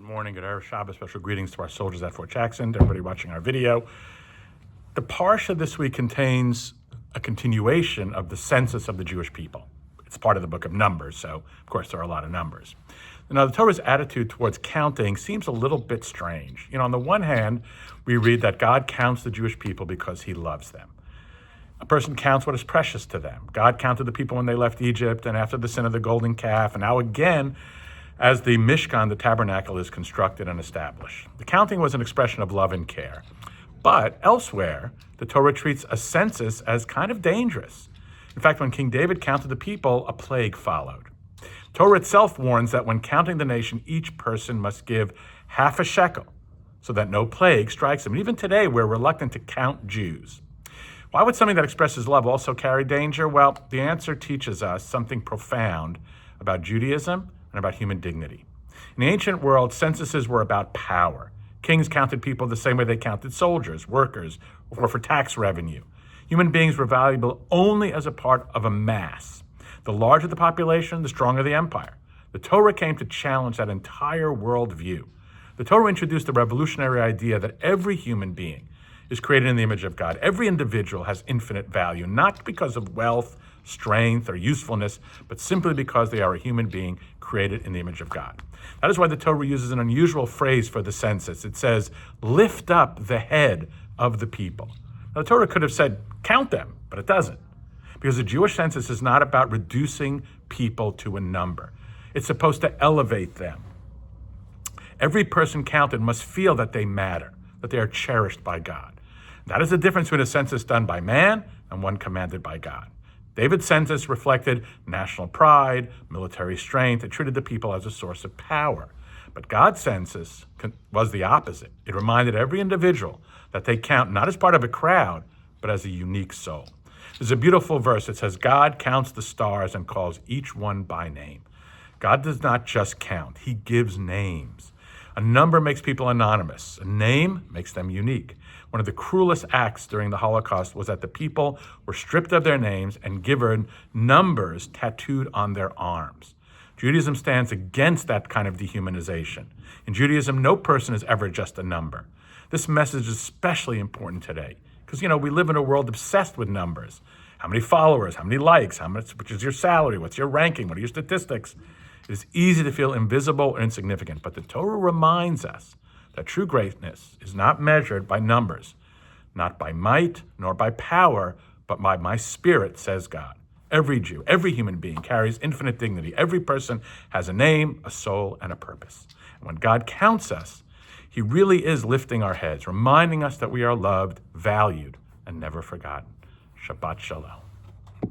morning, good Erev Shabbos. Special greetings to our soldiers at Fort Jackson, to everybody watching our video. The Parsha this week contains a continuation of the census of the Jewish people. It's part of the book of Numbers, so of course there are a lot of numbers. Now, the Torah's attitude towards counting seems a little bit strange. On the one hand, we read that God counts the Jewish people because he loves them. A person counts what is precious to them. God counted the people when they left Egypt and after the sin of the golden calf, and now again, as the Mishkan, the tabernacle, is constructed and established. The counting was an expression of love and care. But elsewhere, the Torah treats a census as kind of dangerous. In fact, when King David counted the people, a plague followed. Torah itself warns that when counting the nation, each person must give half a shekel so that no plague strikes them. And even today, we're reluctant to count Jews. Why would something that expresses love also carry danger? Well, the answer teaches us something profound about Judaism and about human dignity. In the ancient world, censuses were about power. Kings counted people the same way they counted soldiers, workers, or for tax revenue. Human beings were valuable only as a part of a mass. The larger the population, the stronger the empire. The Torah came to challenge that entire worldview. The Torah introduced the revolutionary idea that every human being is created in the image of God. Every individual has infinite value, not because of wealth, strength, or usefulness, but simply because they are a human being created in the image of God. That is why the Torah uses an unusual phrase for the census. It says, lift up the head of the people. Now, the Torah could have said, count them, but it doesn't. Because the Jewish census is not about reducing people to a number. It's supposed to elevate them. Every person counted must feel that they matter, that they are cherished by God. That is the difference between a census done by man and one commanded by God. David's census reflected national pride, military strength. It treated the people as a source of power. But God's census was the opposite. It reminded every individual that they count not as part of a crowd, but as a unique soul. There's a beautiful verse that says, God counts the stars and calls each one by name. God does not just count, he gives names. A number makes people anonymous. A name makes them unique. One of the cruelest acts during the Holocaust was that the people were stripped of their names and given numbers tattooed on their arms. Judaism stands against that kind of dehumanization. In Judaism, no person is ever just a number. This message is especially important today because, we live in a world obsessed with numbers. How many followers, how many likes, which is your salary, what's your ranking, what are your statistics? It is easy to feel invisible or insignificant, but the Torah reminds us that true greatness is not measured by numbers, not by might nor by power, but by my spirit, says God. Every Jew, every human being carries infinite dignity. Every person has a name, a soul, and a purpose. And when God counts us, he really is lifting our heads, reminding us that we are loved, valued, and never forgotten. Shabbat Shalom.